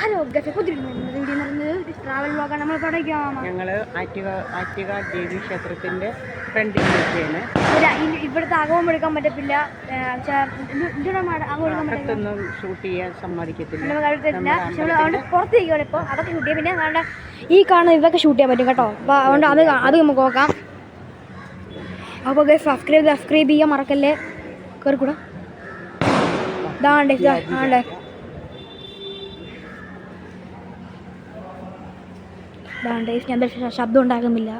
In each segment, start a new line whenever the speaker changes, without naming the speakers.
Hello ഗഫെ travel വ്ളോഗാണ്. നമ്മൾ തുടങ്ങിയാണ്.
ഞങ്ങൾ ആറ്റുക ദേവി ക്ഷേത്രത്തിൻ്റെ ഫ്രണ്ടിൽ നിൽക്കുകയാണ്.
ഇവിടുത്തെ അകവും എടുക്കാൻ പറ്റത്തില്ല,
അകത്തൊന്നും ഷൂട്ട് ചെയ്യാൻ സമ്മതിക്കത്തില്ല.
അതുകൊണ്ട് പുറത്ത് നിൽക്കുകയാണ് ഇപ്പോൾ. അതൊക്കെ ഷൂട്ട് ചെയ്യാം. പിന്നെ നമ്മുടെ ഈ കാണുന്ന ഇതൊക്കെ ഷൂട്ട് ചെയ്യാൻ പറ്റും കേട്ടോ. അപ്പോൾ അതുകൊണ്ട് അത് നമുക്ക് നോക്കാം. അപ്പോൾ സബ്സ്ക്രൈബ് ചെയ്യാൻ മറക്കല്ലേ. കയറിക്കൂടാ ഇതാണ്ടേ ആണ്ടേ ഞാൻ ശബ്ദം ഉണ്ടാക്കുന്നില്ല.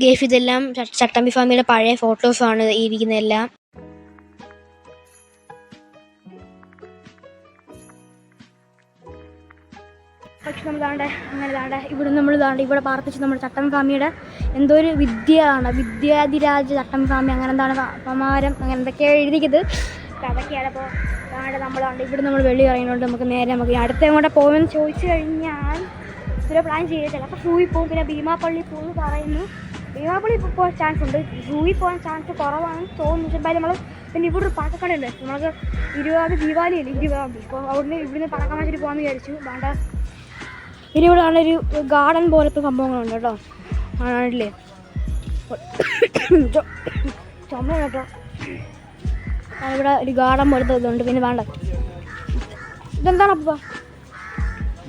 ഗേഫ് ഇതെല്ലാം ചട്ടമ്പി ഫാമിലിയുടെ പഴയ ഫോട്ടോസാണ് ഈ ഇരിക്കുന്നതെല്ലാം. പക്ഷെ നമ്മൾ അങ്ങനെ ഇവിടെ പാർപ്പിച്ച് നമ്മുടെ ചട്ടമ്പി ഫാമിയുടെ എന്തോ ഒരു വിദ്യാധിരാജ് ചട്ടമ്പി ഫാമി അങ്ങനെ എന്താണ് പമാരം അങ്ങനെ എന്തൊക്കെയാണ് എഴുതിക്കുന്നത്. അതൊക്കെയാണ്. അപ്പോൾ നമ്മൾ നമ്മൾ വെളി പറയുന്നുണ്ട്. നമുക്ക് അടുത്ത എങ്ങോട്ട് പോകുമെന്ന് ചോദിച്ചു കഴിഞ്ഞാൽ ഇതുവരെ പ്ലാൻ ചെയ്ത് ചിലപ്പോൾ സൂയിൽ പോകും. പിന്നെ ഭീമാപ്പള്ളി പോകുമെന്ന് പറയുന്നു. ഭീമാപ്പള്ളി പോകാൻ ചാൻസ് ഉണ്ട്, സൂയിൽ പോകാൻ ചാൻസ് കുറവാണെന്ന് തോന്നുന്നു. പക്ഷേ നമ്മൾ പിന്നെ ഇവിടെ ഒരു പടക്കക്കടയുണ്ട്. നമുക്ക് 20 ദീപാവലിയല്ലേ, 20 അപ്പോൾ അവിടുന്ന് ഇവിടുന്ന് പടക്കം വെച്ചിട്ട് പോകാമെന്ന് വിചാരിച്ചു. വേണ്ട ഇനി ഇവിടെ ആണൊരു ഗാർഡൻ പോലത്തെ സംഭവങ്ങളുണ്ട് കേട്ടോ. ആണല്ലേ ചുമ കേട്ടോ. ഇവിടെ ഒരു ഗാർഡൻ പോലത്തെ ഇതുണ്ട്. പിന്നെ വേണ്ട ഇതെന്താണ് അപ്പോൾ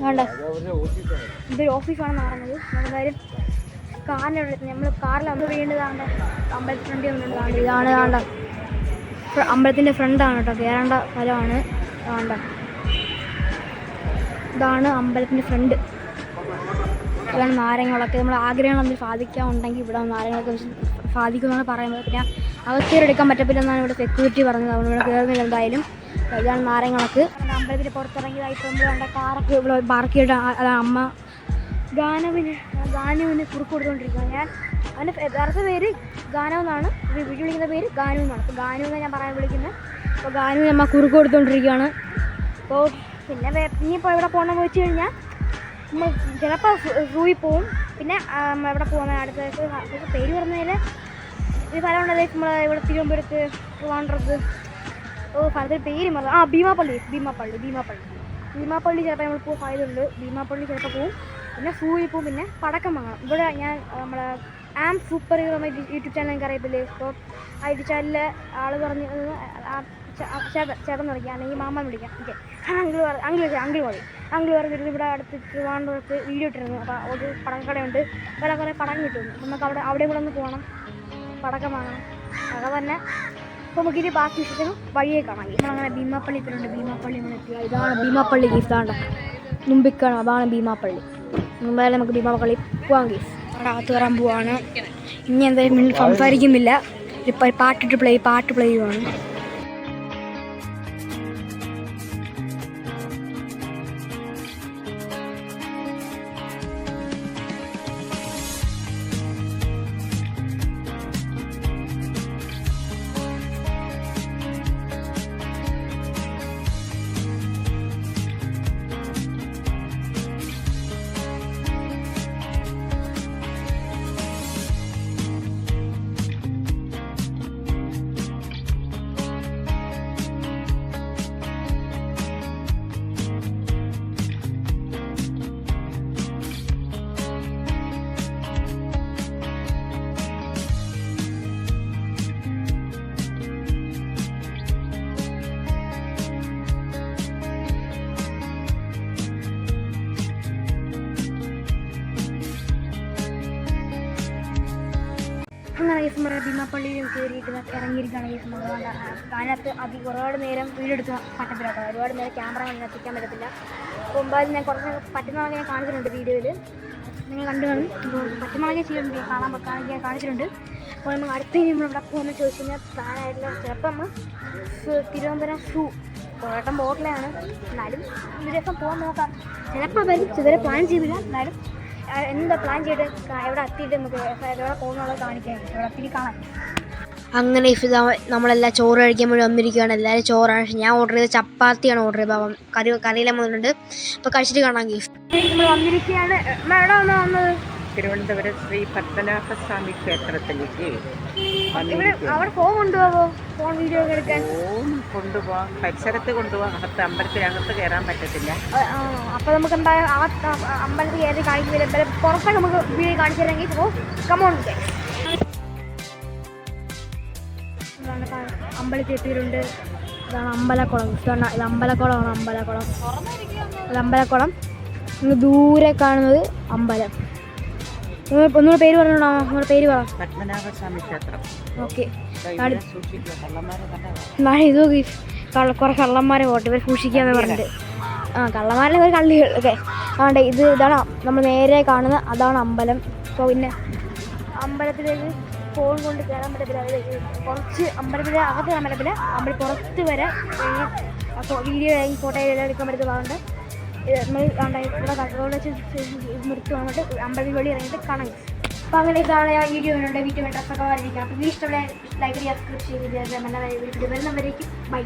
വേണ്ട ഇതൊരു ഓഫീസാണെന്ന് പറയുന്നത്. എന്തായാലും കാറിൻ്റെ നമ്മൾ കാറിൽ വീണ്ടതാണ്ട് അമ്പലത്തിൻ്റെ ഫ്രണ്ടിൽ വന്നിട്ടുണ്ട്. ഇതാണ് വേണ്ട അമ്പലത്തിൻ്റെ ഫ്രണ്ടാണ് കേട്ടോ. കയറേണ്ട സ്ഥലമാണ്. വേണ്ട ഇതാണ് അമ്പലത്തിൻ്റെ ഫ്രണ്ട്. ഇതാണ് നാരങ്ങളൊക്കെ. നമ്മൾ ആഗ്രഹങ്ങൾ നമ്മൾ സാധിക്കാനുണ്ടെങ്കിൽ ഇവിടെ നാരങ്ങളൊക്കെ സാധിക്കുമെന്നാണ് പറയുന്നത്. പിന്നെ അകത്തേറി എടുക്കാൻ പറ്റത്തില്ലെന്നാണ് ഇവിടെ സെക്യൂരിറ്റി പറഞ്ഞത്. അതുകൊണ്ട് ഇവിടെ കയറുന്നില്ല എന്തായാലും. ഇതാണ് നാരങ്ങളൊക്കെ. അമ്പലത്തിന് പുറത്തിറങ്ങിയതായിട്ട് നമ്മൾ വേണ്ട കാറൊക്കെ ഇവിടെ പാർക്ക് ചെയ്തിട്ട് അമ്മ ഗാനുവിന് കുറുക്ക് കൊടുത്തുകൊണ്ടിരിക്കുകയാണ്. അവൻ്റെ യഥാർത്ഥ പേര് ഗാനു എന്നാണ്. വീട്ടിൽ വിളിക്കുന്ന പേര് ഗാനു എന്നാണ്. അപ്പോൾ ഗാനു എന്നാണ് ഞാൻ പറയാൻ വിളിക്കുന്നത്. അപ്പോൾ ഗാനു അമ്മ കുറുക്ക് കൊടുത്തുകൊണ്ടിരിക്കുകയാണ്. അപ്പോൾ പിന്നെ ഇനിയിപ്പോൾ എവിടെ പോകണമെന്ന് വെച്ച് കഴിഞ്ഞാൽ നമ്മൾ ചിലപ്പോൾ സൂയിൽ പോവും. പിന്നെ എവിടെ പോകുന്ന അടുത്ത പേര് പറഞ്ഞതിൽ ഒരു സ്ഥലമുണ്ടത് നമ്മൾ ഇവിടെ തിരുവനന്തപുരത്ത് ട്രിവാൻഡ്രത്ത് സ്ഥലത്തിൽ പേര് പറഞ്ഞു. ഭീമാപ്പള്ളി ചിലപ്പോൾ നമ്മൾ പോകാൻ സാധ്യതയുണ്ട്. ഭീമാപ്പള്ളി ചിലപ്പോൾ പോവും. പിന്നെ സൂയിൽ പോവും. പിന്നെ പടക്കം വാങ്ങണം. ഇവിടെ ഞാൻ നമ്മളെ സൂപ്പർ ഹീറോ യൂട്യൂബ് ചാനൽ എനിക്ക് അറിയത്തില്ലേ. അപ്പോൾ ആ യൂട്യൂബ് ചാനലിലെ ആൾ പറഞ്ഞ് ചേട്ടൻ വിളിക്കാം, അല്ലെങ്കിൽ മാമൻ വിളിക്കാം. ഓക്കെ അങ്കിൾ പറഞ്ഞിട്ട് ഇവിടെ അടുത്ത് ട്രിവാൻഡ്രത്ത് വീഡിയോ ഇട്ടിരുന്നു. അപ്പോൾ ഒരു പടക്കടയുണ്ട്. വേറെ കുറേ പടക്കം കിട്ടുന്നു. നമുക്ക് അവിടെ കൂടെ ഒന്ന് പോകണം, പടക്കം വാങ്ങണം. അതൊക്കെ തന്നെ. അപ്പോൾ നമുക്കിത് ബാക്കി വിശേഷം വഴിയെ കാണാം. നമ്മളങ്ങനെ ഭീമാപ്പള്ളി എത്തിയിട്ടുണ്ട്. ഭീമാപ്പള്ളി നമ്മൾ എത്തുക. ഇതാണ് ഭീമാപ്പള്ളി ഗീസ്. ഇതാണ്ട് മുമ്പിക്കണം. അതാണ് ഭീമാപ്പള്ളി. മുമ്പായാലും നമുക്ക് ഭീമാപ്പള്ളി പോകാം ഗീസ്. അവിടെ അകത്ത് കയറാൻ പോവാണ്. ഇനി എന്തായാലും സംസാരിക്കുന്നില്ല. ഇപ്പോൾ പാട്ട് പ്ലേ ചെയ്യുവാണ്. അങ്ങനെ കേസ് നമ്മുടെ ഭീമാപ്പള്ളിയിൽ കയറിയിട്ട് ഇറങ്ങിയിരിക്കുകയാണ്. കേസ് അതിനകത്ത് ഒരുപാട് നേരം വീഡിയോ എടുക്കാൻ പറ്റത്തില്ല കേട്ടോ. ഒരുപാട് നേരം ക്യാമറ എത്തിക്കാൻ പറ്റത്തില്ല. അപ്പോൾ മുമ്പാലും ഞാൻ കുറച്ച് പറ്റുന്നതൊക്കെ ഞാൻ കാണിച്ചിട്ടുണ്ട് വീഡിയോയിൽ. നിങ്ങൾ കണ്ടു കാണും. പറ്റുന്നതൊക്കെ ചെയ്തിട്ടുണ്ട്, ഞാൻ കാണിച്ചിട്ടുണ്ട്. അപ്പോൾ നമ്മൾ അടുത്ത നമ്മൾ ഇവിടെ പോകുമെന്ന് ചോദിച്ചു കഴിഞ്ഞാൽ പ്ലാനായിട്ടില്ല. ചിലപ്പോൾ നമ്മൾ തിരുവനന്തപുരം കോട്ടം ബോട്ടിലാണ്. എന്നാലും ഒരു ദിവസം പോകാൻ നോക്കാം. ചിലപ്പോൾ വരും, ഇതുവരെ പ്ലാൻ ചെയ്തില്ല. എന്നാലും എന്താ പ്ലാൻ ചെയ്ത് എവിടെ എത്തിയിട്ട് നമുക്ക് എവിടെ പോകുന്നുള്ളത് കാണിക്കാൻ, എവിടെ എത്തിയിട്ട് കാണാം. അങ്ങനെ നമ്മളെല്ലാം ചോറ് കഴിക്കാൻ വേണ്ടി വന്നിരിക്കുകയാണ്. എല്ലാവരും ചോറാണ്. പക്ഷേ ഞാൻ ഓർഡർ ചെയ്ത ചപ്പാത്തിയാണ് ഓർഡർ ചെയ്തത്. അപ്പം കറിയെല്ലാം വന്നിട്ടുണ്ട്. അപ്പോൾ കഴിച്ചിട്ട് കാണാം ഗീഫ്. നമ്മൾ വന്നിരിക്കുകയാണ്. എവിടെ വന്നത്?
തിരുവനന്തപുരം ശ്രീ പത്മനാഭസ്വാമി ക്ഷേത്രത്തിലേക്ക്
അവിടെ ഫോൺ കൊണ്ടുപോകോ? ഫോൺ വീഡിയോ എടുക്കാൻ
കൊണ്ടുപോകാം. പരിസരത്ത് കൊണ്ടുപോകാം. അമ്പലത്തിനകത്ത് കയറാൻ പറ്റത്തില്ല.
അപ്പോൾ നമുക്ക് എന്തായാലും അമ്പലത്തിൽ കയറി കാണിക്കുന്നില്ല. പുറത്തൊക്കെ നമുക്ക് വീഡിയോ കാണിച്ചു തരാമെങ്കിൽ കമോൺ. അമ്പലത്തിൽ എത്തിയിട്ടുണ്ട്. ഇതാണ് അമ്പലക്കുളം. ഇത് അമ്പലക്കുളമാണ്. ഇത് അമ്പലക്കുളം. ഇന്ന് ദൂരെ കാണുന്നത് അമ്പലം. ഒന്നുകൂടെ പേര് പറഞ്ഞോ. നിങ്ങളുടെ പേര് പറ.
പത്മനാഭസ്വാമി ക്ഷേത്രം.
ഓക്കെ.
ഇത്
കുറേ കള്ളന്മാരെ പോട്ടെ ഇവർ സൂക്ഷിക്കാന്ന് പറഞ്ഞിട്ട്. കള്ളന്മാരുടെ ഒരു കള്ളികൾ. ഓക്കെ. ഇതാണ് നമ്മൾ നേരെ കാണുന്നത്. അതാണ് അമ്പലം. അപ്പോൾ പിന്നെ അമ്പലത്തിലേക്ക് ഫോൺ കൊണ്ട് കയറാൻ പറ്റത്തില്ല. കുറച്ച് അമ്പലത്തിൻ്റെ അകത്ത് കയറാൻ പറ്റത്തില്ല. അമ്പലം പുറത്ത് വരെ വീഡിയോ ഫോട്ടോ എല്ലാം എടുക്കാൻ പറ്റുന്ന ഭാഗമുണ്ട്. നമ്മൾ ഇവിടെ കട്ടറോട് വെച്ച് നിർത്തി വന്നിട്ട് അമ്പലത്തിൽ വെളി ഇറങ്ങിയിട്ട് കാണാം. അപ്പോൾ അങ്ങനെ ഇതാണ് ഞാൻ വീഡിയോ വേണ്ട വീഡിയോ ഡ്രസ്സൊക്കെ വരയ്ക്കാം. അപ്പോൾ ഈ ഇഷ്ടമുള്ള ലൈക്ക് ചെയ്യുക, സബ്സ്ക്രൈബ് ചെയ്യുക. നല്ല വീഡിയോ വരുന്നവരേക്കും ബൈ.